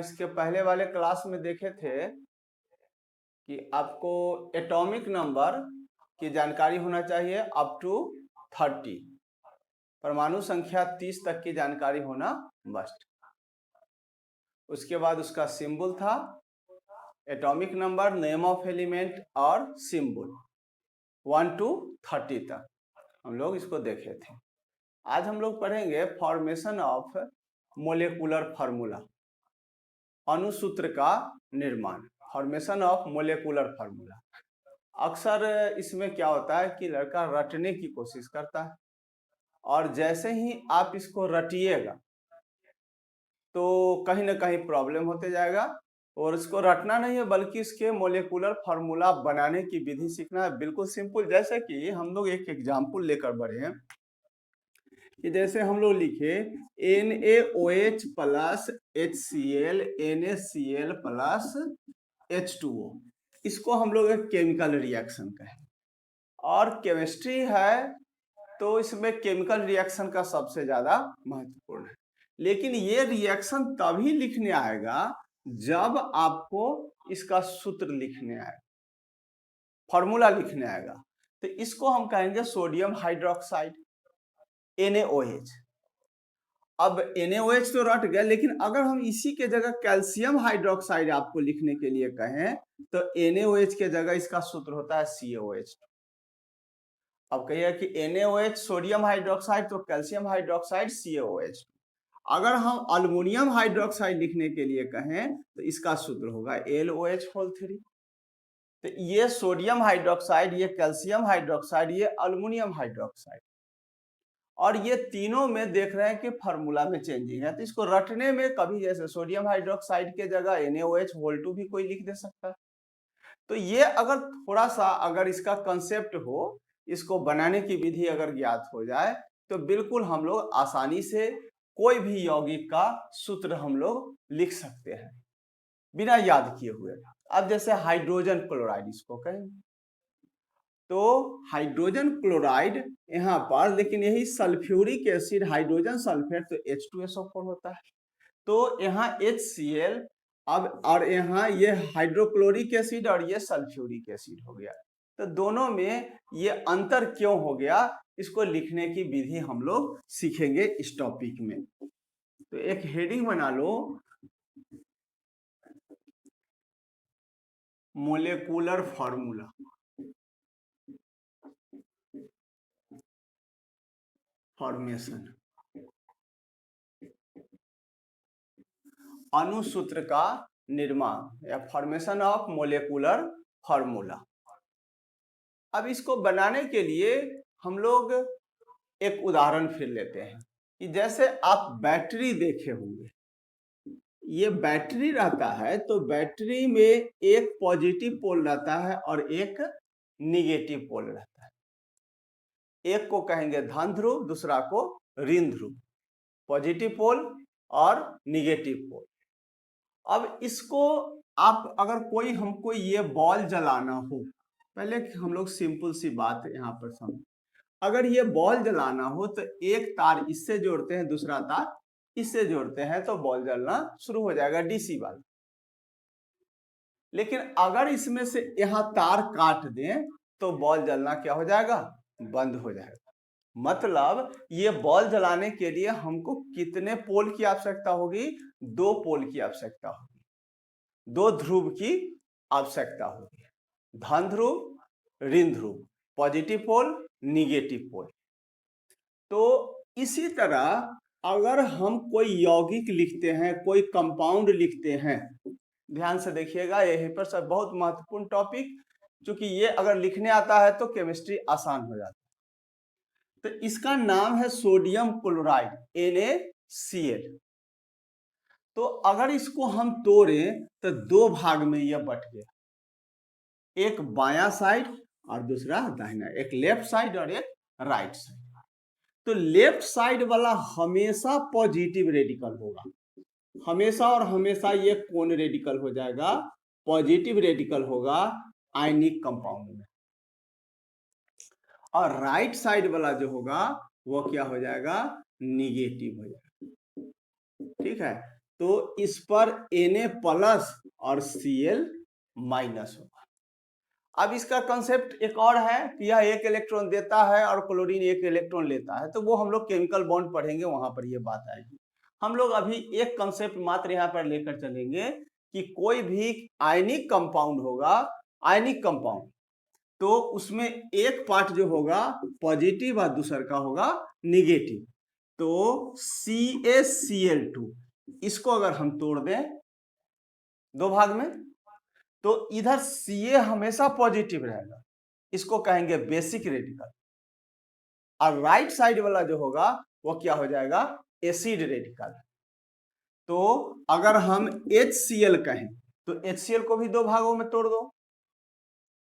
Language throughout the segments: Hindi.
इसके पहले वाले क्लास में देखे थे कि आपको एटॉमिक नंबर की जानकारी होना चाहिए अप टू 30, परमाणु संख्या 30 तक की जानकारी होना मस्ट। उसके बाद उसका सिंबल था atomic number, name of element और सिंबल 1 to 30 तक हम लोग इसको देखे थे। आज हम लोग पढ़ेंगे फॉर्मेशन ऑफ मोलेकुलर फार्मूला, अणुसूत्र का निर्माण, फॉर्मेशन ऑफ मोलेकुलर फार्मूला। अक्सर इसमें क्या होता है कि लड़का रटने की कोशिश करता है और जैसे ही आप इसको रटिएगा तो कहीं ना कहीं प्रॉब्लम होते जाएगा। और इसको रटना नहीं है बल्कि इसके मोलेकुलर फार्मूला बनाने की विधि सीखना है। बिल्कुल सिंपल, जैसे कि हम लोग एक एग्जाम्पल लेकर बढ़े हैं कि जैसे हम लोग लिखे NaOH plus HCl NaCl plus H2O, इसको हम लोग एक केमिकल रिएक्शन कहें। और केमिस्ट्री है तो इसमें केमिकल रिएक्शन का सबसे ज्यादा महत्वपूर्ण है। लेकिन ये रिएक्शन तभी लिखने आएगा जब आपको इसका सूत्र लिखने आएगा, फॉर्मूला लिखने आएगा। तो इसको हम कहेंगे सोडियम हाइड्रोक्साइड NaOH। अब NaOH तो रट गया, लेकिन अगर हम इसी के जगह कैल्शियम हाइड्रोक्साइड आपको लिखने के लिए कहें तो NaOH के जगह इसका सूत्र होता है CaOH। अब कहिए कि NaOH सोडियम हाइड्रोक्साइड तो कैल्शियम हाइड्रोक्साइड CaOH। अगर हम अल्युमिनियम हाइड्रोक्साइड लिखने के लिए कहें तो इसका सूत्र होगा LOH3। तो ये सोडियम हाइड्रोक्साइड, ये कैल्शियम हाइड्रोक्साइड, ये अल्युमिनियम हाइड्रोक्साइड, और ये तीनों में देख रहे हैं कि फार्मूला में चेंजिंग है। तो इसको रटने में कभी जैसे सोडियम हाइड्रोक्साइड के जगह NaOH2 भी कोई लिख दे सकता है। तो ये अगर थोड़ा सा अगर इसका कंसेप्ट हो, इसको बनाने की विधि अगर ज्ञात हो जाए तो बिल्कुल हम लोग आसानी से कोई भी यौगिक का सूत्र हम लोग लिख सकते हैं बिना याद किए हुए। अब जैसे हाइड्रोजन क्लोराइड इसको कहेंगे तो हाइड्रोजन क्लोराइड यहाँ पर, लेकिन यही सल्फ्यूरिक एसिड हाइड्रोजन सल्फेट तो H2SO4 होता है। तो यहाँ HCl, अब और यहाँ ये हाइड्रोक्लोरिक एसिड और ये सल्फ्यूरिक एसिड हो गया। तो दोनों में ये अंतर क्यों हो गया, इसको लिखने की विधि हम लोग सीखेंगे इस टॉपिक में। तो एक हेडिंग बना लो, मोलेकुलर फार्मूला। फॉर्मेशन, अणुसूत्र का निर्माण या फॉर्मेशन ऑफ मोलेकुलर फार्मूला। अब इसको बनाने के लिए हम लोग एक उदाहरण फिर लेते हैं कि जैसे आप बैटरी देखे होंगे, ये बैटरी रहता है तो बैटरी में एक पॉजिटिव पोल रहता है और एक निगेटिव पोल रहता है। एक को कहेंगे धन ध्रुव, दूसरा को ऋण ध्रुव, पॉजिटिव पोल और निगेटिव पोल। अब इसको आप अगर कोई हमको ये बॉल जलाना हो, पहले हम लोग सिंपल सी बात यहाँ पर समझ, अगर ये बॉल जलाना हो तो एक तार इससे जोड़ते हैं, दूसरा तार इससे जोड़ते हैं, तो बॉल जलना शुरू हो जाएगा, डीसी वाला। लेकिन अगर इसमें से यहाँ तार काट दें तो बॉल जलना क्या हो जाएगा, बंद हो जाएगा। मतलब ये बॉल जलाने के लिए हमको कितने पोल की आवश्यकता होगी, 2 पोल की आवश्यकता होगी, 2 ध्रुव की आवश्यकता होगी, धन ध्रुव ऋण ध्रुव, पॉजिटिव पोल निगेटिव पोल। तो इसी तरह अगर हम कोई यौगिक लिखते हैं, कोई कंपाउंड लिखते हैं, ध्यान से देखिएगा, यही पर सब बहुत महत्वपूर्ण टॉपिक, क्योंकि ये अगर लिखने आता है तो केमिस्ट्री आसान हो जाती है। तो इसका नाम है सोडियम क्लोराइड NaCl। तो अगर इसको हम तोड़ें तो 2 भाग में यह बट गया, एक बायां साइड और दूसरा दाहिना, एक लेफ्ट साइड और एक राइट साइड। तो लेफ्ट साइड वाला हमेशा पॉजिटिव रेडिकल होगा, हमेशा और हमेशा ये कौन रेडिकल हो जाएगा, पॉजिटिव रेडिकल होगा आयनिक कंपाउंड में। और राइट साइड वाला जो होगा वो क्या हो जाएगा, निगेटिव हो जाएगा। ठीक है, तो इस पर Na प्लस और Cl माइनस होगा। अब इसका कंसेप्ट एक और है कि यह एक इलेक्ट्रॉन देता है और क्लोरीन एक इलेक्ट्रॉन लेता है, तो वो हम लोग केमिकल बॉन्ड पढ़ेंगे, वहां पर ये बात आएगी। हम लोग अभी एक कंसेप्ट मात्र यहाँ पर लेकर चलेंगे कि कोई भी आयनिक कंपाउंड होगा, आयनिक कंपाउंड, तो उसमें एक पार्ट जो होगा पॉजिटिव और दूसर का होगा निगेटिव। तो CaCl2 इसको अगर हम तोड़ दें दो भाग में, तो इधर Ca हमेशा पॉजिटिव रहेगा, इसको कहेंगे बेसिक रेडिकल, और राइट साइड वाला जो होगा वो क्या हो जाएगा, एसिड रेडिकल। तो अगर हम HCl कहें तो HCl को भी दो भागों में तोड़ दो,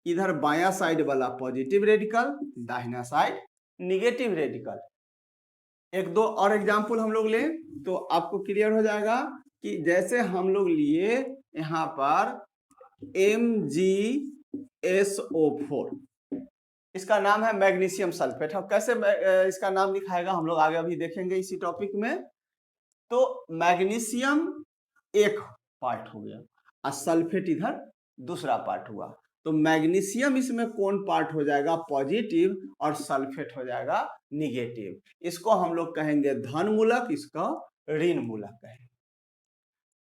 इधर बायां साइड वाला पॉजिटिव रेडिकल, दाहिना साइड निगेटिव रेडिकल। एक दो और एग्जांपल हम लोग लें तो आपको क्लियर हो जाएगा कि जैसे हम लोग लिए यहां पर MgSO4, इसका नाम है मैग्नीशियम सल्फेट। हम कैसे इसका नाम लिखाएगा हम लोग आगे अभी देखेंगे इसी टॉपिक में। तो मैग्नीशियम एक पार्ट हो गया और सल्फेट इधर दूसरा पार्ट हुआ, तो मैग्नीशियम इसमें कौन पार्ट हो जाएगा, पॉजिटिव, और सल्फेट हो जाएगा निगेटिव। इसको हम लोग कहेंगे धन मूलक, इसको ऋण मूलक कहेंगे।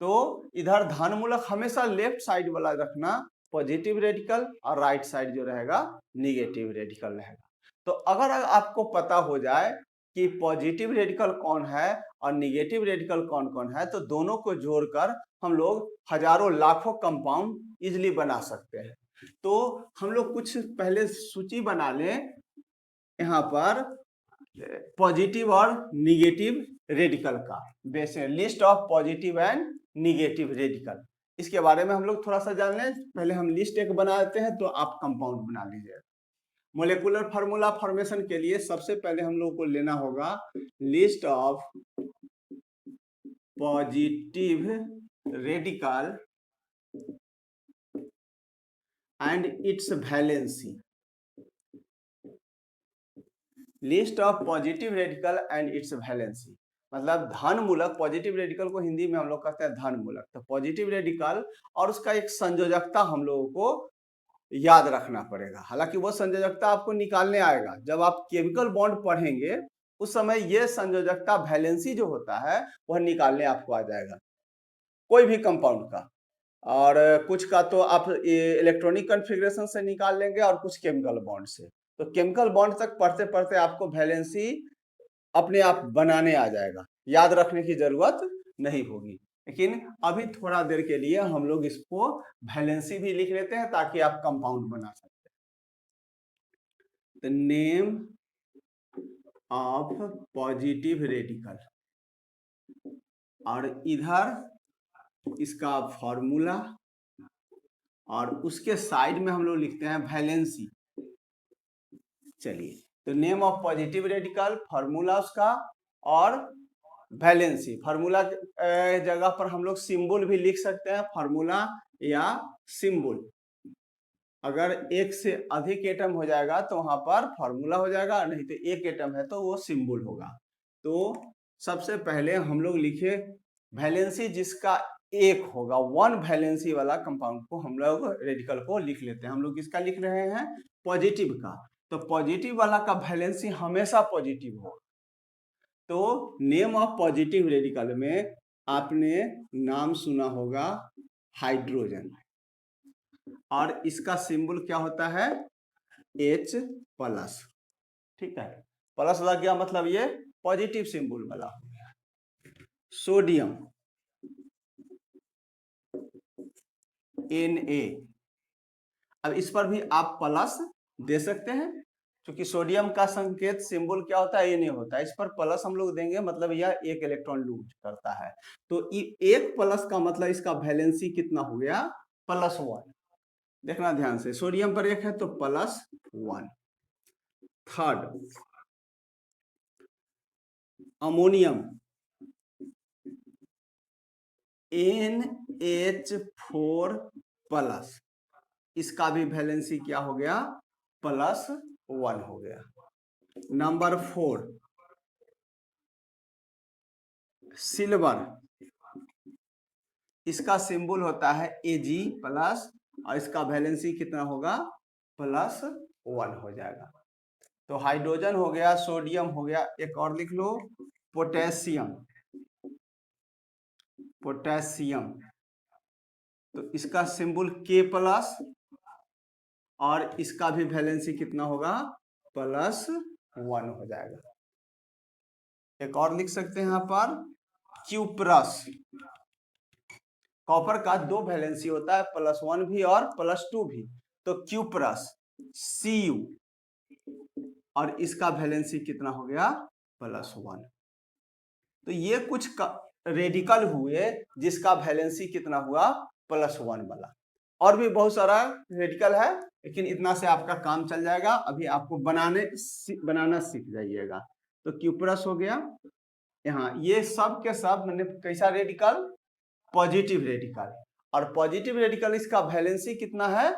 तो इधर धन मूलक हमेशा लेफ्ट साइड वाला रखना पॉजिटिव रेडिकल, और राइट साइड जो रहेगा निगेटिव रेडिकल रहेगा। तो अगर आपको पता हो जाए कि पॉजिटिव रेडिकल कौन है और निगेटिव रेडिकल कौन कौन है, तो दोनों को जोड़कर हम लोग हजारों लाखों कंपाउंड इजिली बना सकते हैं। तो हम लोग कुछ पहले सूची बना लें यहाँ पर पॉजिटिव और निगेटिव रेडिकल का, basic list of positive and negative radical, इसके बारे में हम लोग थोड़ा सा जान लें। पहले हम लिस्ट एक बना देते हैं, तो आप कंपाउंड बना लीजिए। मोलेकुलर फार्मूला फॉर्मेशन के लिए सबसे पहले हम लोग को लेना होगा list of positive radical and its valency. List of positive radical and its valency मतलब धन मूलक, पॉजिटिव रेडिकल को हिंदी में हम लोग कहते हैं धन मूलक। तो पॉजिटिव रेडिकल और उसका एक संयोजकता हम लोगों को याद रखना पड़ेगा। हालांकि वो संयोजकता आपको निकालने आएगा जब आप केमिकल बॉन्ड पढ़ेंगे, उस समय ये संयोजकता वैलेंसी जो होता है वह निकालने आपको आ जाएगा कोई भी कंपाउंड का। और कुछ का तो आप इलेक्ट्रॉनिक कॉन्फ़िगरेशन से निकाल लेंगे और कुछ केमिकल बॉन्ड से। तो केमिकल बॉन्ड तक पढ़ते पढ़ते आपको वैलेंसी अपने आप बनाने आ जाएगा, याद रखने की जरूरत नहीं होगी। लेकिन अभी थोड़ा देर के लिए हम लोग इसको वैलेंसी भी लिख लेते हैं ताकि आप कंपाउंड बना सकते हैं। The name of positive radical, और इधर इसका फॉर्मूला, और उसके साइड में हम लोग लिखते हैं वैलेंसी। चलिए, तो name of positive radical, formula उसका, और वैलेंसी। फार्मूला जगह पर हम लोग सिंबल भी लिख सकते हैं, फार्मूला या सिंबल। अगर एक से अधिक एटम हो जाएगा तो वहां पर फार्मूला हो जाएगा, नहीं तो एक एटम है तो वो सिंबल होगा। तो सबसे पहले हम लोग लिखे वैलेंसी, जिसका एक होगा, वन वैलेंसी वाला कंपाउंड को हम लोग रेडिकल को लिख लेते हैं। हम लोग किसका लिख रहे हैं, पॉजिटिव का। तो पॉजिटिव वाला का वैलेंसी हमेशा पॉजिटिव होगा। तो नेम ऑफ पॉजिटिव रेडिकल में आपने नाम सुना होगा हाइड्रोजन, और इसका सिंबल क्या होता है, H+। ठीक है, प्लस लग गया मतलब ये पॉजिटिव सिंबल वाला हो गया। सोडियम Na, अब इस पर भी आप प्लस दे सकते हैं, क्योंकि सोडियम का संकेत सिंबल क्या होता है, Na होता है। इस पर प्लस हम लोग देंगे मतलब यह एक इलेक्ट्रॉन लूज करता है। तो एक प्लस का मतलब इसका वैलेंसी कितना हो गया, +1। देखना ध्यान से, सोडियम पर एक है तो +1। थर्ड अमोनियम NH4+, इसका भी वैलेंसी क्या हो गया, +1 हो गया। नंबर 4 सिल्वर इसका सिंबल होता है Ag प्लस, और इसका वैलेंसी कितना होगा, +1 हो जाएगा। तो हाइड्रोजन हो गया, सोडियम हो गया, एक और लिख लो पोटेशियम। पोटेशियम तो इसका सिंबल K+, और इसका भी वैलेंसी कितना होगा, +1 हो जाएगा। एक और लिख सकते हैं यहाँ पर क्यूप्रस। कॉपर का 2 वैलेंसी होता है, +1 भी और +2 भी। तो क्यूप्रस Cu, और इसका वैलेंसी कितना हो गया, +1। तो ये कुछ रेडिकल हुए जिसका वैलेंसी कितना हुआ, +1 वाला। और भी बहुत सारा रेडिकल है, लेकिन इतना से आपका काम चल जाएगा। अभी आपको बनाना सीख जाइएगा। तो क्यूप्रस हो गया, यहाँ ये सब के सब मैंने कैसा रेडिकल, पॉजिटिव रेडिकल, और पॉजिटिव रेडिकल इसका वैलेंसी कितना है,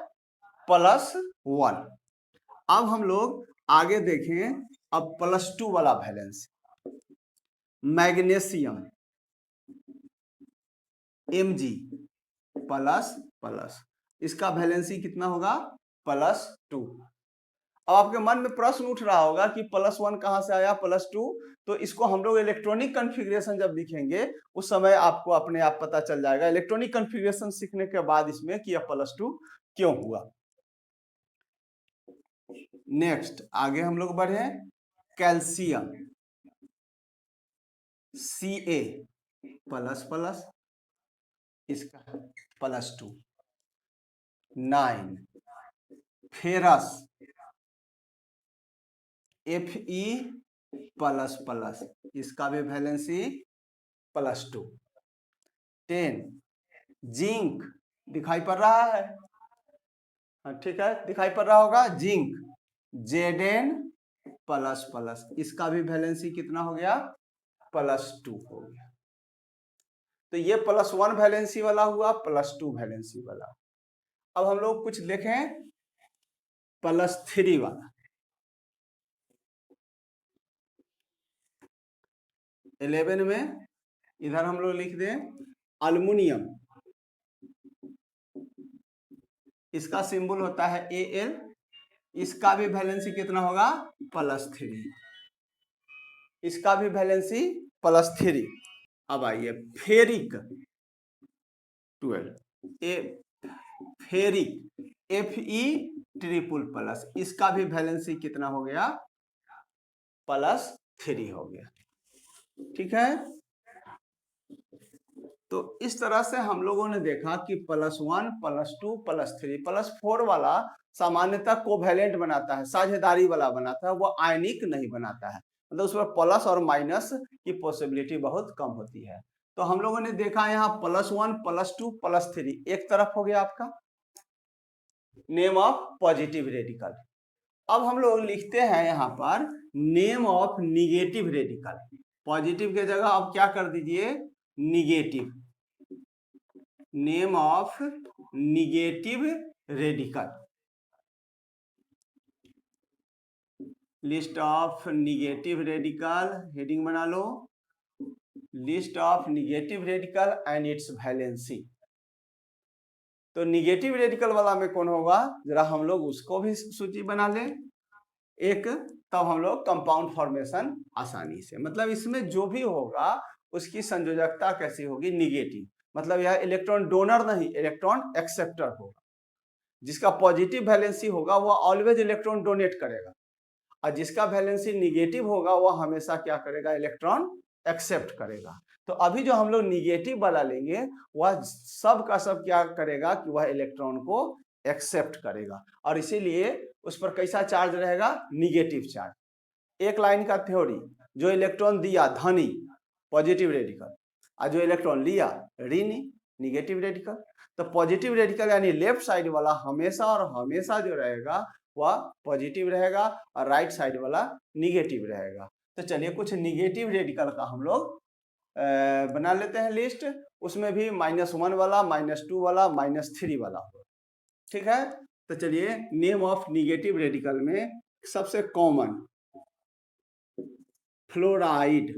+1। अब हम लोग आगे देखें, अब +2 वाला वैलेंसी, मैग्नीशियम Mg प्लस, इसका वैलेंसी कितना होगा, +2। अब आपके मन में प्रश्न उठ रहा होगा कि +1 कहां से आया, +2। तो इसको हम लोग इलेक्ट्रॉनिक कॉन्फ़िगरेशन जब लिखेंगे उस समय आपको अपने आप पता चल जाएगा, इलेक्ट्रॉनिक कॉन्फ़िगरेशन सीखने के बाद इसमें कि यह +2 क्यों हुआ। नेक्स्ट आगे हम लोग बढ़े, कैल्शियम Ca++, इसका +2। 9 फेरस Fe++, इसका भी वैलेंसी +2। 10 जिंक, दिखाई पड़ रहा है, ठीक है, दिखाई पड़ रहा होगा, जिंक Zn++, इसका भी वैलेंसी कितना हो गया, +2 हो गया। तो ये +1 वैलेंसी वाला हुआ, +2 वैलेंसी वाला। अब हम लोग कुछ देखें +3 वाला, 11 में इधर हम लोग लिख दें अल्युमिनियम, इसका सिंबल होता है Al, इसका भी वैलेंसी कितना होगा, +3, इसका भी वैलेंसी +3। अब आइए फेरिक 12, फेरिक Fe++, इसका भी वैलेंसी कितना हो गया, +3 हो गया। ठीक है, तो इस तरह से हम लोगों ने देखा कि +1, +2, +3, +4 वाला सामान्यतः कोवैलेंट बनाता है, साझेदारी वाला बनाता है, वो आयनिक नहीं बनाता है, मतलब उसमें प्लस और माइनस की पॉसिबिलिटी बहुत कम होती है। तो हम लोगों ने देखा यहाँ +1, +2, +3 एक तरफ हो गया आपका नेम ऑफ पॉजिटिव रेडिकल। अब हम लोग लिखते हैं यहाँ पर name of negative radical. Positive के जगह आप क्या कर दीजिए, negative, name of negative radical, list of negative radical, heading बना लो, list of negative radical and its valency. तो निगेटिव रेडिकल वाला में कौन होगा, जरा हम लोग उसको भी सूची बना लें एक, तब हम लोग कंपाउंड फॉर्मेशन आसानी से, मतलब इसमें जो भी होगा उसकी संयोजकता कैसी होगी, निगेटिव, मतलब यह इलेक्ट्रॉन डोनर नहीं, इलेक्ट्रॉन एक्सेप्टर होगा। जिसका पॉजिटिव वैलेंसी होगा वह ऑलवेज इलेक्ट्रॉन डोनेट करेगा, और जिसका वैलेंसी निगेटिव होगा वह हमेशा क्या करेगा, इलेक्ट्रॉन एक्सेप्ट करेगा। तो अभी जो हम लोग निगेटिव वाला लेंगे वह सब का सब क्या करेगा कि वह इलेक्ट्रॉन को एक्सेप्ट करेगा, और इसीलिए उस पर कैसा चार्ज रहेगा, निगेटिव चार्ज। एक लाइन का थ्योरी, जो इलेक्ट्रॉन दिया धनी पॉजिटिव रेडिकल, और जो इलेक्ट्रॉन लिया ऋणी निगेटिव रेडिकल। तो पॉजिटिव रेडिकल यानी लेफ्ट साइड वाला हमेशा और हमेशा जो रहेगा वह पॉजिटिव रहेगा, और राइट साइड वाला निगेटिव रहेगा। तो चलिए कुछ निगेटिव रेडिकल का हम लोग बना लेते हैं लिस्ट, उसमें भी -1 वाला, -2 वाला, -3 वाला होगा। ठीक है, तो चलिए नेम ऑफ निगेटिव रेडिकल में सबसे कॉमन फ्लोराइड,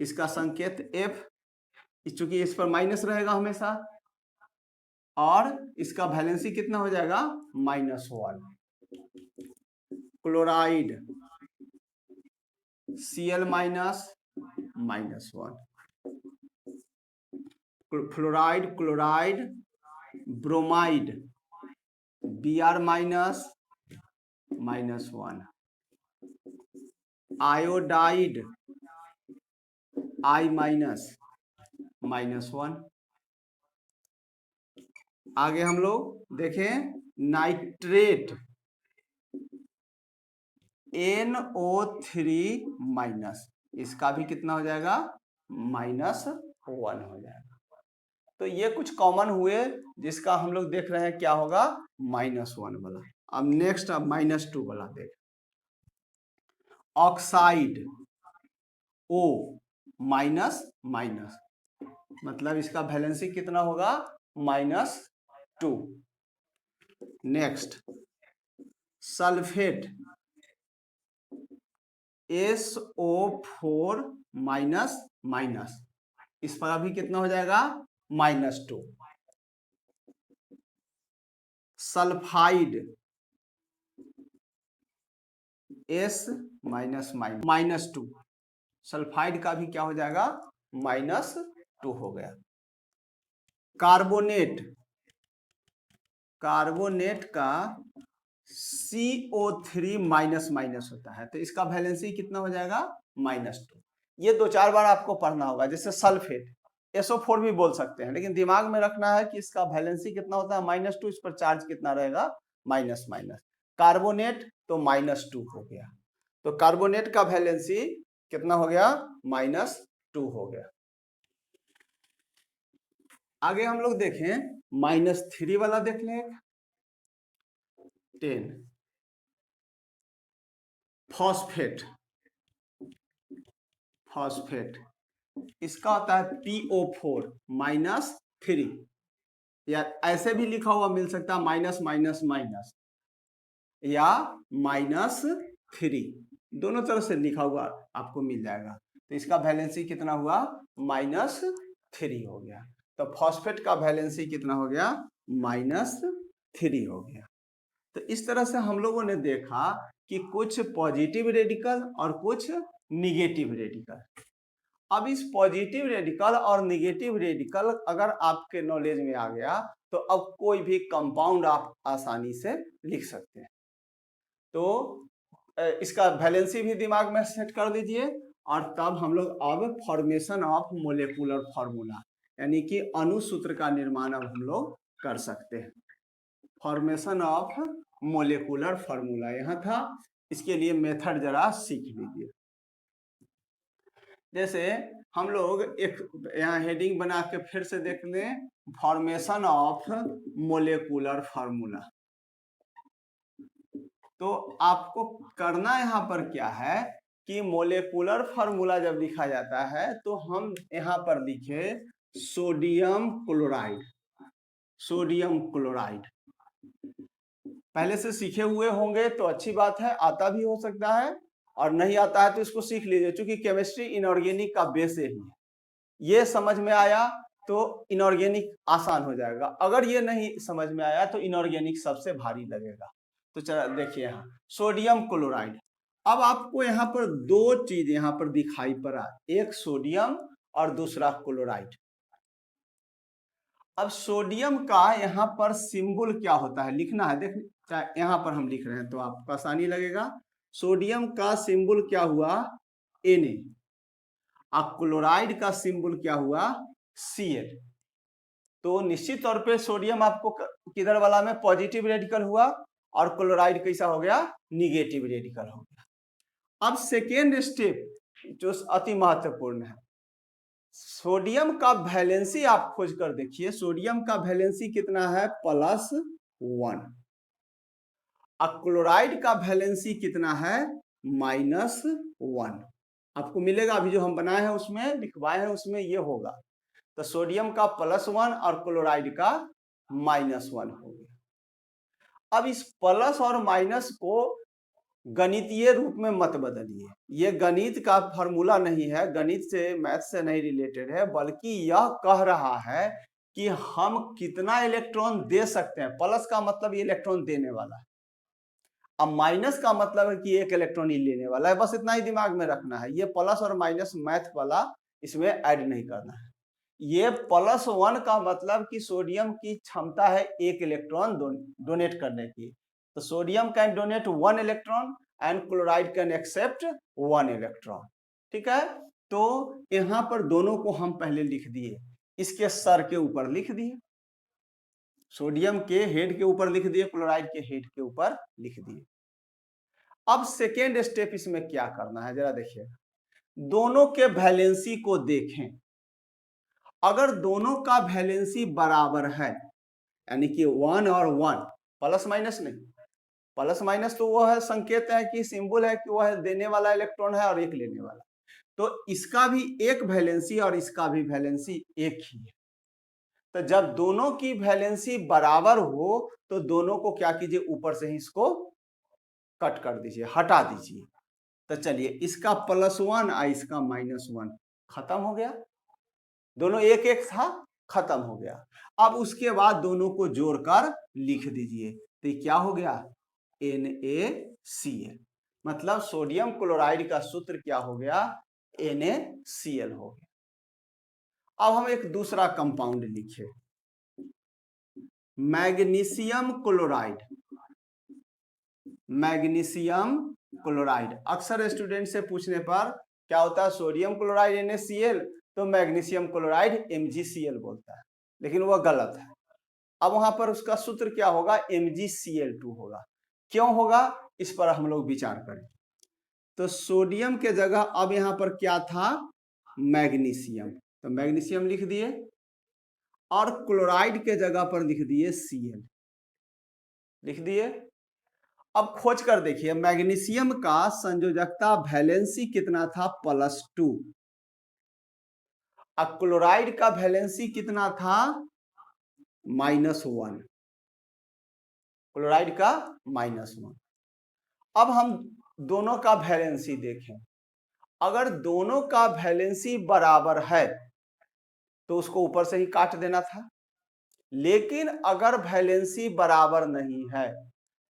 इसका संकेत F, चूंकि इस पर माइनस रहेगा हमेशा, और इसका वैलेंसी कितना हो जाएगा -1। Chloride Cl -1, fluoride chloride bromide Br -1, iodide I -1। आगे हम लोग देखें नाइट्रेट NO3-, इसका भी कितना हो जाएगा -1 हो जाएगा। तो ये कुछ कॉमन हुए जिसका हम लोग देख रहे हैं क्या होगा -1 वाला। अब नेक्स्ट अब -2 वाला देख, ऑक्साइड O माइनस, मतलब इसका वैलेंसी कितना होगा -2। नेक्स्ट सल्फेट SO4-, इस पर अभी कितना हो जाएगा -2। सल्फाइड S -2, सल्फाइड का भी क्या हो जाएगा -2 हो गया। कार्बोनेट का CO3- होता है, तो इसका वैलेंसी कितना हो जाएगा -2। ये 2-4 बार आपको पढ़ना होगा। जैसे सल्फेट SO4 भी बोल सकते हैं, लेकिन दिमाग में रखना है कि इसका वैलेंसी कितना होता है -2, इस पर चार्ज कितना रहेगा माइनस। कार्बोनेट तो -2 हो गया, तो कार्बोनेट का वैलेंसी कितना हो गया -2 हो गया। आगे हम लोग देखें -3 वाला देख लें। 10 फॉस्फेट इसका होता है PO4-3, या ऐसे भी लिखा हुआ मिल सकता है माइनस या -3, दोनों तरह से लिखा हुआ आपको मिल जाएगा। तो इसका वैलेंसी कितना हुआ -3 हो गया। तो फॉस्फेट का वैलेंसी कितना हो गया -3 हो गया। तो इस तरह से हम लोगों ने देखा कि कुछ पॉजिटिव रेडिकल और कुछ निगेटिव रेडिकल। अब इस पॉजिटिव रेडिकल और निगेटिव रेडिकल अगर आपके नॉलेज में आ गया तो अब कोई भी कंपाउंड आप आसानी से लिख सकते हैं। तो इसका वैलेंसी भी दिमाग में सेट कर लीजिए, और तब हम लोग अब फॉर्मेशन ऑफ मोलेकुलर फार्मूला यानी कि अणुसूत्र का निर्माण अब हम लोग कर सकते हैं। फॉर्मेशन ऑफ मोलेकुलर फार्मूला यहाँ था, इसके लिए मेथड जरा सीख लीजिए। जैसे हम लोग एक यहाँ हेडिंग बना के फिर से देख लें, फॉर्मेशन ऑफ मोलेकुलर फार्मूला। तो आपको करना यहाँ पर क्या है कि मोलेकुलर फार्मूला जब लिखा जाता है तो हम यहाँ पर लिखे सोडियम क्लोराइड। पहले से सीखे हुए होंगे तो अच्छी बात है, आता भी हो सकता है, और नहीं आता है तो इसको सीख लीजिए, क्योंकि केमिस्ट्री इनऑर्गेनिक का बेस ही है। ये समझ में आया तो इनऑर्गेनिक आसान हो जाएगा, अगर ये नहीं समझ में आया तो इनऑर्गेनिक सबसे भारी लगेगा। तो चलो देखिए यहाँ सोडियम क्लोराइड। अब आपको यहाँ पर दो चीज यहाँ पर दिखाई पड़ा, एक सोडियम और दूसरा क्लोराइड। अब सोडियम का यहाँ पर सिंबल क्या होता है लिखना है, देख यहाँ पर हम लिख रहे हैं तो आपको आसानी लगेगा। सोडियम का सिंबल क्या हुआ Na, और क्लोराइड का सिंबल क्या हुआ Cl। तो निश्चित तौर पे सोडियम आपको किधर वाला में पॉजिटिव रेडिकल हुआ, और क्लोराइड कैसा हो गया निगेटिव रेडिकल हो गया। अब सेकेंड स्टेप जो अति महत्वपूर्ण है, सोडियम का वैलेंसी आप खोज कर देखिए। सोडियम का वैलेंसी कितना है +1, और क्लोराइड का वैलेंसी कितना है -1। आपको मिलेगा, अभी जो हम बनाए हैं उसमें लिखवाए हैं उसमें ये होगा। तो सोडियम का +1 और क्लोराइड का -1 हो गया। अब इस प्लस और माइनस को गणितीय रूप में मत बदलिए। ये गणित का फॉर्मूला नहीं है, गणित से मैथ से नहीं रिलेटेड है, बल्कि यह कह रहा है कि हम कितना इलेक्ट्रॉन दे सकते हैं। प्लस का मतलब ये इलेक्ट्रॉन देने वाला है, अब माइनस का मतलब है कि एक इलेक्ट्रॉन ही लेने वाला है। बस इतना ही दिमाग में रखना है। ये प्लस और माइनस मैथ वाला इसमें ऐड नहीं करना है। ये +1 का मतलब कि सोडियम की क्षमता है एक इलेक्ट्रॉन डोनेट करने की। तो sodium can donate 1 electron and chloride can accept 1 electron. ठीक है, तो यहां पर दोनों को हम पहले लिख दिए, इसके सर के ऊपर लिख दिए, सोडियम के हेड के ऊपर लिख दिए, क्लोराइड के हेड के ऊपर लिख दिए। अब सेकेंड स्टेप इसमें क्या करना है जरा देखिएगा, दोनों के वैलेंसी को देखें। अगर दोनों का वैलेंसी बराबर है, यानी कि 1 और 1, प्लस माइनस नहीं, प्लस माइनस तो वो है संकेत है कि सिंबल है कि वह देने वाला इलेक्ट्रॉन है और एक लेने वाला, तो इसका भी एक वैलेंसी और इसका भी वैलेंसी एक ही है। तो जब दोनों की वैलेंसी बराबर हो तो दोनों को क्या कीजिए, ऊपर से ही इसको कट कर दीजिए, हटा दीजिए। तो चलिए इसका +1 और इसका -1 खत्म हो गया, दोनों एक एक था, खत्म हो गया। अब उसके बाद दोनों को जोड़कर लिख दीजिए, तो क्या हो गया, NaCl। मतलब सोडियम क्लोराइड का सूत्र क्या हो गया, NaCl हो गया। अब हम एक दूसरा कंपाउंड लिखे, मैग्नीशियम क्लोराइड। मैग्नीशियम क्लोराइड अक्सर स्टूडेंट से पूछने पर क्या होता है, सोडियम क्लोराइड NaCl, तो मैग्नीशियम क्लोराइड MgCl बोलता है, लेकिन वह गलत है। अब वहां पर उसका सूत्र क्या होगा, MgCl2 होगा। क्यों होगा, इस पर हम लोग विचार करें। तो सोडियम के जगह अब यहां पर क्या था, मैग्नीशियम, तो मैग्नीशियम लिख दिए, और क्लोराइड के जगह पर लिख दिए Cl, लिख दिए। अब खोज कर देखिए, मैग्नीशियम का संयोजकता वैलेंसी कितना था, +2, अब क्लोराइड का वैलेंसी कितना था, -1, क्लोराइड का -1। अब हम दोनों का वैलेंसी देखें, अगर दोनों का वैलेंसी बराबर है तो उसको ऊपर से ही काट देना था, लेकिन अगर वैलेंसी बराबर नहीं है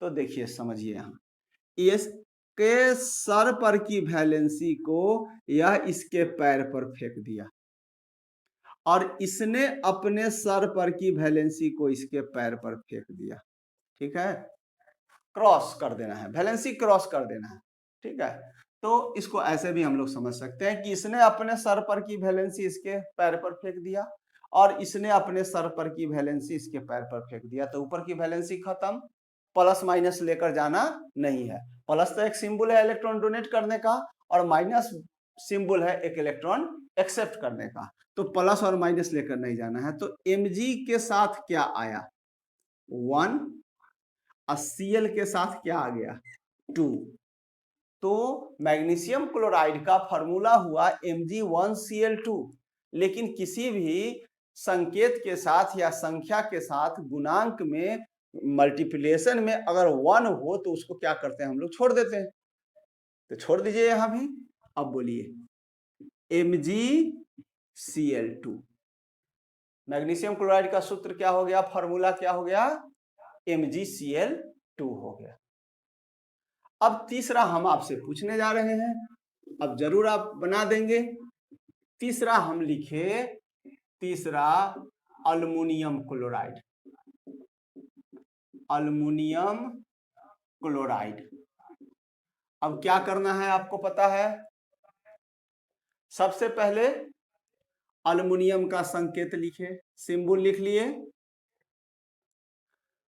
तो देखिए समझिए, यहां इसके सर पर की वैलेंसी को यह इसके पैर पर फेंक दिया, और इसने अपने सर पर की वैलेंसी को इसके पैर पर फेंक दिया। ठीक है, क्रॉस कर देना है, वैलेंसी क्रॉस कर देना है। ठीक है, तो इसको ऐसे भी हम लोग समझ सकते हैं कि इसने अपने सर पर की वैलेंसी इसके पैर पर फेंक दिया, और इसने अपने सर पर की वैलेंसी इसके पैर पर फेंक दिया, तो ऊपर की वैलेंसी खत्म, प्लस माइनस लेकर जाना नहीं है। प्लस तो एक सिंबल है इलेक्ट्रॉन डोनेट करने का, और माइनस सिंबल है एक इलेक्ट्रॉन एक्सेप्ट करने का, तो प्लस और माइनस लेकर नहीं जाना है। तो Mg के साथ क्या आया, 1, और Cl के साथ क्या आ गया, 2। तो मैग्नीशियम क्लोराइड का फॉर्मूला हुआ Mg1Cl2, लेकिन किसी भी संकेत के साथ या संख्या के साथ गुणांक में मल्टीप्लिकेशन में अगर 1 हो तो उसको क्या करते हैं हम लोग, छोड़ देते हैं। तो छोड़ दीजिए यहां भी। अब बोलिए MgCl2, मैग्नीशियम क्लोराइड का सूत्र क्या हो गया, फॉर्मूला क्या हो गया, MgCl2 हो गया। अब तीसरा हम आपसे पूछने जा रहे हैं, अब जरूर आप बना देंगे। तीसरा हम लिखे, तीसरा अल्युमिनियम क्लोराइड, अल्युमिनियम क्लोराइड। अब क्या करना है आपको पता है, सबसे पहले अल्युमिनियम का संकेत लिखे, सिंबल लिख लिए,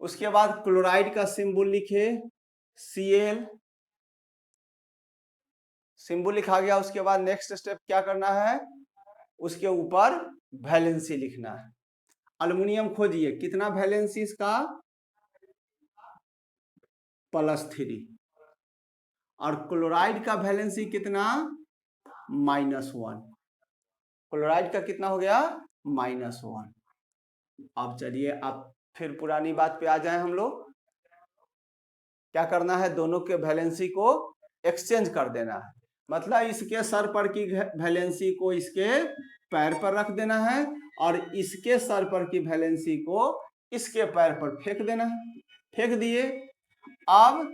उसके बाद क्लोराइड का सिंबल लिखे, Cl, सिंबल लिखा गया। उसके बाद नेक्स्ट स्टेप क्या करना है, उसके ऊपर वैलेंसी लिखना है। अल्युमिनियम खोजिए, कितना वैलेंसी इसका, +3, और क्लोराइड का वैलेंसी कितना, -1, क्लोराइड का कितना हो गया, -1। अब चलिए अब फिर पुरानी बात पे आ जाए हम लोग। क्या करना है, दोनों के वैलेंसी को एक्सचेंज कर देना है। मतलब इसके सर पर की वैलेंसी को इसके पैर पर रख देना है और इसके सर पर की वैलेंसी को इसके पैर पर फेंक देना है। फेंक दिए। अब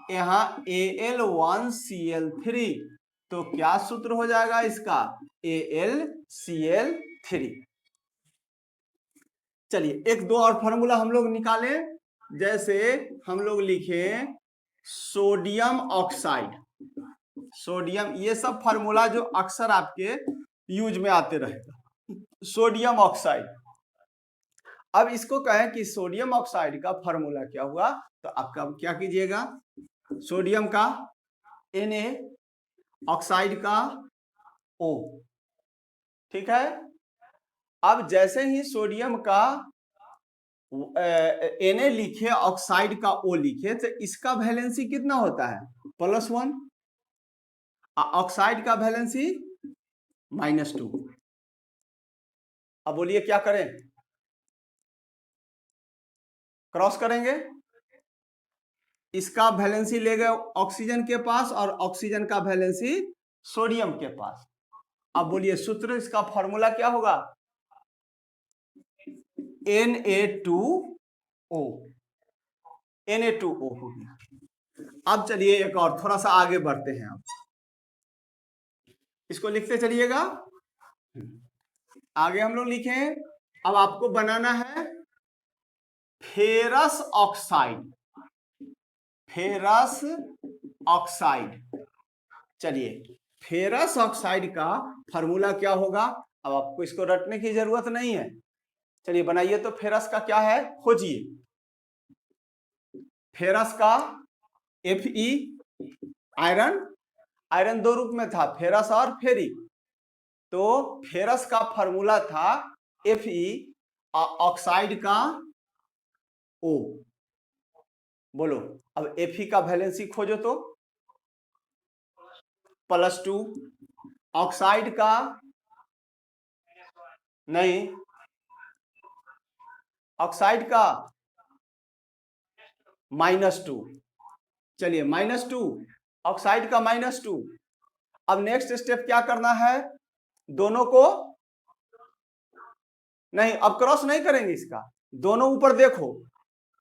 यहाँ Al1Cl3, तो क्या सूत्र हो जाएगा इसका, AlCl3। चलिए एक दो और फॉर्मूला हम लोग निकालें। जैसे हम लोग लिखे सोडियम ऑक्साइड, सोडियम, ये सब फार्मूला जो अक्सर आपके यूज में आते रहेगा, सोडियम ऑक्साइड। अब इसको कहें कि सोडियम ऑक्साइड का फार्मूला क्या हुआ, तो आपका क्या कीजिएगा, सोडियम का Na, ऑक्साइड का O, ठीक है। अब जैसे ही सोडियम का Na लिखे, ऑक्साइड का O लिखे, तो इसका वैलेंसी कितना होता है, +1, ऑक्साइड का वैलेंसी -2। अब बोलिए क्या करें, क्रॉस करेंगे, इसका वैलेंसी ले गए ऑक्सीजन के पास और ऑक्सीजन का वैलेंसी सोडियम के पास। अब बोलिए सूत्र, इसका फॉर्मूला क्या होगा, Na2O, Na2O हो गया। अब चलिए एक और थोड़ा सा आगे बढ़ते हैं, अब इसको लिखते चलिएगा। आगे हम लोग लिखें, अब आपको बनाना है फेरस ऑक्साइड, फेरस ऑक्साइड। चलिए फेरस ऑक्साइड का फॉर्मूला क्या होगा, अब आपको इसको रटने की जरूरत नहीं है। चलिए बनाइए, तो फेरस का क्या है, खोजिए। फेरस का Fe, आयरन, आयरन दो रूप में था, फेरस और फेरिक। तो फेरस का फॉर्मूला था Fe, ऑक्साइड का O। बोलो अब Fe का वैलेंसी खोजो, तो +2, ऑक्साइड का नहीं, ऑक्साइड का -2। चलिए -2, ऑक्साइड का -2। अब नेक्स्ट स्टेप क्या करना है, दोनों को नहीं, अब क्रॉस नहीं करेंगे इसका, दोनों ऊपर देखो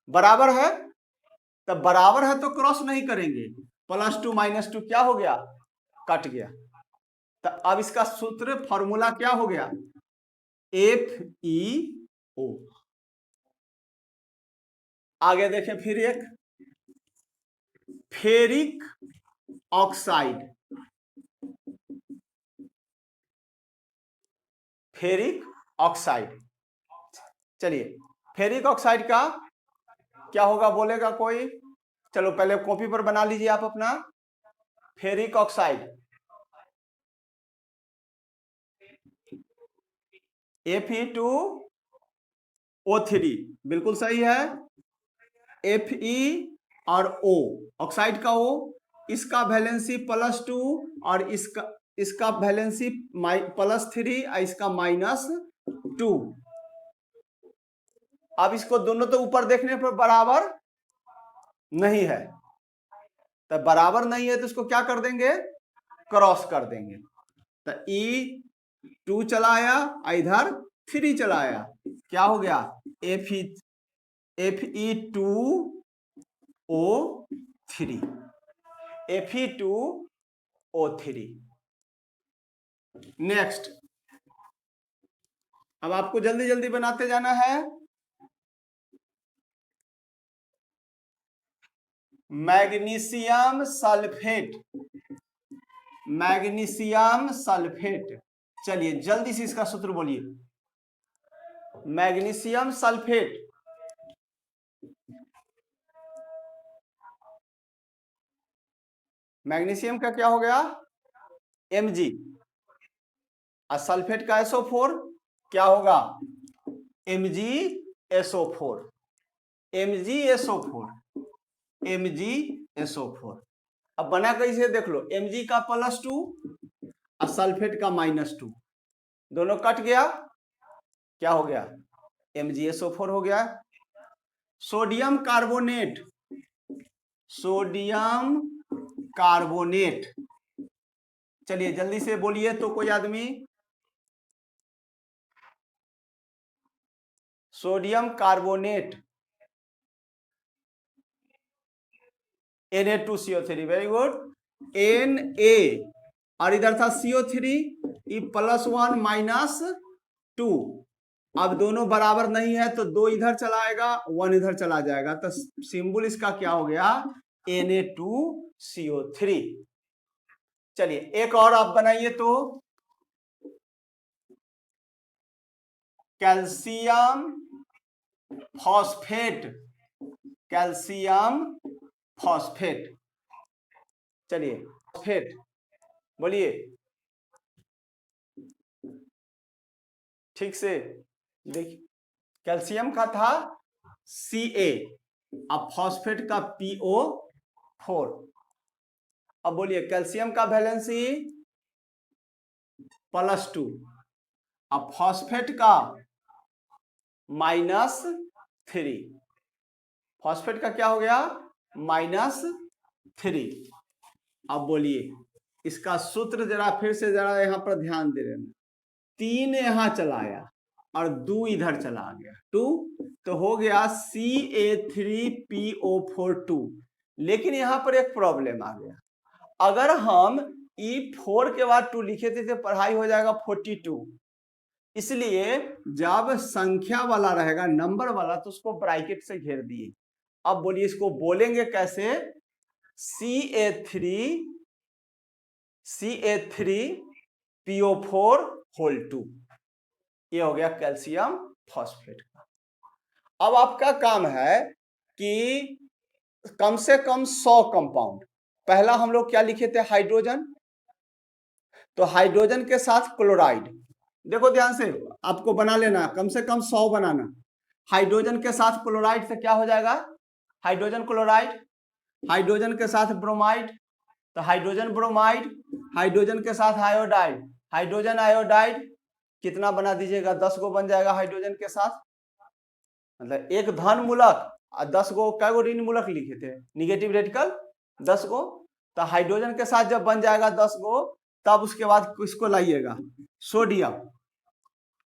बराबर है, तब बराबर है तो क्रॉस नहीं करेंगे, +2 -2 क्या हो गया, कट गया। तो अब इसका सूत्र फॉर्मूला क्या हो गया, FeO। आगे देखें फिर एक फेरिक ऑक्साइड, फेरिक ऑक्साइड। चलिए फेरिक ऑक्साइड का क्या होगा, बोलेगा कोई, चलो पहले कॉपी पर बना लीजिए आप अपना, फेरिक ऑक्साइड Fe2O3, बिल्कुल सही है। Fe और O, ऑक्साइड का O, इसका वैलेंसी +2 और इसका वैलेंसी +3 और इसका -2। अब इसको दोनों तो ऊपर देखने पर बराबर नहीं है, तो बराबर नहीं है तो इसको क्या कर देंगे, क्रॉस कर देंगे। तो E2 चलाया, इधर 3 चलाया, क्या हो गया, Fe2O3, Fe2O3। नेक्स्ट, अब आपको जल्दी जल्दी बनाते जाना है। Magnesium sulphate, magnesium sulphate. चलिए जल्दी से इसका सूत्र बोलिए, मैग्नीशियम सल्फेट, मैग्नीशियम का क्या हो गया, Mg, और सल्फेट का SO4 क्या होगा, MgSO4, MgSO4, MgSO4। अब बना कैसे देख लो, Mg का +2 और सल्फेट का -2, दोनों कट गया, क्या हो गया, MgSO4 हो गया। Sodium carbonate, sodium carbonate. चलिए जल्दी से बोलिए तो कोई आदमी। Sodium carbonate Na2CO3, very good. Na और इधर था CO3 +1 -2। अब दोनों बराबर नहीं है तो 2 इधर चला आएगा, 1 इधर चला जाएगा, तो सिंबल इसका क्या हो गया? Na2CO3। चलिए एक और आप बनाइए तो। Calcium phosphate, calcium phosphate. चलिए फॉस्फेट बोलिए ठीक से। देखिए कैल्शियम का था Ca, अब फॉस्फेट का PO4। अब बोलिए कैल्शियम का वैलेंसी +2, अब फॉस्फेट का -3। फॉस्फेट का क्या हो गया? -3। अब बोलिए इसका सूत्र जरा फिर से जरा यहां पर ध्यान दे लेना। 3 यहां चलाया और 2 इधर चला गया, 2 तो हो गया Ca3PO4 2। लेकिन यहां पर एक प्रॉब्लम आ गया, अगर हम E4 के बाद 2 लिखे थे तो पढ़ाई हो जाएगा 42। इसलिए जब संख्या वाला रहेगा, नंबर वाला, तो उसको ब्रैकेट से घेर दिए। अब बोलिए इसको बोलेंगे कैसे? Ca3PO4 whole 2। ये हो गया कैल्शियम फॉस्फेट का। अब आपका काम है कि कम से कम 100 कंपाउंड। पहला हम लोग क्या लिखे थे? हाइड्रोजन। तो हाइड्रोजन के साथ क्लोराइड, देखो ध्यान से आपको बना लेना, कम से कम 100 बनाना। हाइड्रोजन के साथ क्लोराइड से क्या हो जाएगा? Hydrogen chloride. हाइड्रोजन के साथ ब्रोमाइड, तो हाइड्रोजन ब्रोमाइड। हाइड्रोजन के साथ आयोडाइड, हाइड्रोजन आयोडाइड। कितना बना दीजिएगा? 10 गो बन जाएगा हाइड्रोजन के साथ। मतलब एक धन मूलक और 10 गो, कै गो ऋण मूलक लिखे थे? निगेटिव रेडिकल 10 गो। तो हाइड्रोजन के साथ जब बन जाएगा 10 गो, तब उसके बाद किसको लाइएगा? सोडियम।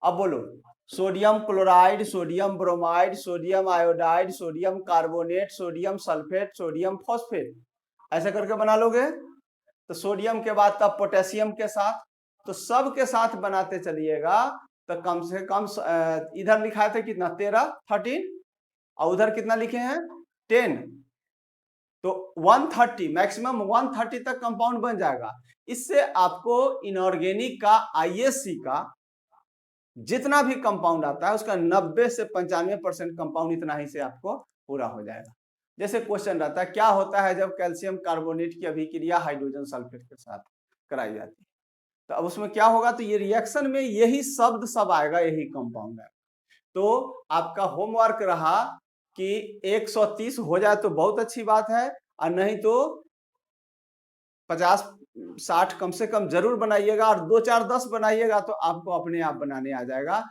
अब बोलो sodium chloride, sodium bromide, sodium iodide, sodium carbonate, sodium sulphate, sodium phosphate, ऐसे करके बना लोगे। तो सोडियम के बाद तब पोटेशियम के साथ, तो सब के साथ बनाते चलिएगा। तो कम से कम इधर लिखा था कितना? 13 और उधर कितना लिखे हैं? 10। तो 130, मैक्सिमम 130 तक कंपाउंड बन जाएगा। इससे आपको इनऑर्गेनिक का ISC का जितना भी कंपाउंड आता है उसका 90 से 95% कंपाउंड इतना ही से आपको पूरा हो जाएगा। जैसे क्वेश्चन रहता है क्या होता है जब कैल्शियम कार्बोनेट की अभिक्रिया हाइड्रोजन सल्फेट के साथ कराई जाती है, तो अब उसमें क्या होगा? तो ये रिएक्शन में यही शब्द सब आएगा, यही कंपाउंड आएगा। तो आपका होमवर्क रहा कि 130 हो जाए तो बहुत अच्छी बात है, और नहीं तो 50-60 कम से कम जरूर बनाइएगा, और 2 4 10 बनाइएगा तो आपको अपने आप बनाने आ जाएगा।